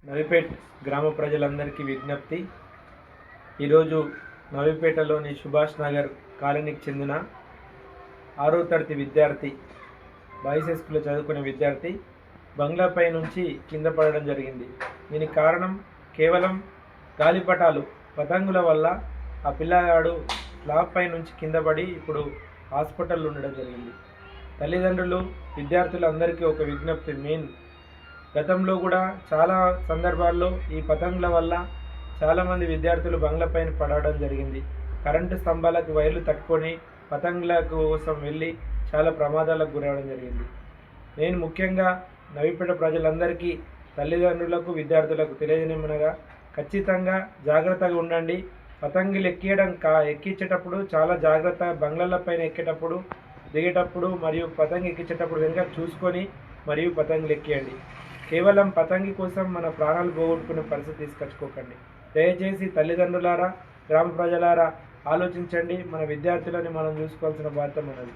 నవిపేట్ గ్రామ ప్రజలందరికీ విజ్ఞప్తి. ఈరోజు నవిపేటలోని సుభాష్ నగర్ కాలనీకి చెందిన 6వ తరగతి విద్యార్థి, బాయ్స్ స్కూల్లో చదువుకునే విద్యార్థి బంగ్లాపై నుంచి కింద పడడం జరిగింది. దీనికి కారణం కేవలం గాలిపటాలు, పతంగుల వల్ల ఆ పిల్లగాడు స్లాబ్ పై నుంచి కింద పడి ఇప్పుడు హాస్పిటల్లో ఉండడం జరిగింది. తల్లిదండ్రులు, విద్యార్థులందరికీ ఒక విజ్ఞప్తి. గతంలో కూడా చాలా సందర్భాల్లో ఈ పతంగుల వల్ల చాలామంది విద్యార్థులు బంగ్లాపైన పడడం జరిగింది. కరెంటు స్తంభాలకు వైర్లు తట్టుకొని పతంగుల కోసం వెళ్ళి చాలా ప్రమాదాలకు గురవడం జరిగింది. నేను ముఖ్యంగా నవిపేట ప్రజలందరికీ, తల్లిదండ్రులకు, విద్యార్థులకు తెలియజేయమనగా, ఖచ్చితంగా జాగ్రత్తగా ఉండండి. పతంగులు ఎక్కించేటప్పుడు చాలా జాగ్రత్తగా, బంగ్లాలపైన ఎక్కేటప్పుడు, దిగేటప్పుడు మరియు పతంగి ఎక్కించేటప్పుడు వెనుక చూసుకొని మరియు పతంగులు ఎక్కియండి. కేవలం పతంగి కోసం మన ప్రాణాలు పోగొట్టుకునే పరిస్థితి తీసుకొచ్చుకోకండి. దయచేసి తల్లిదండ్రులారా, గ్రామ ప్రజలారా ఆలోచించండి. మన విద్యార్థులని మనం చూసుకోవాల్సిన బాధ్యత మనది.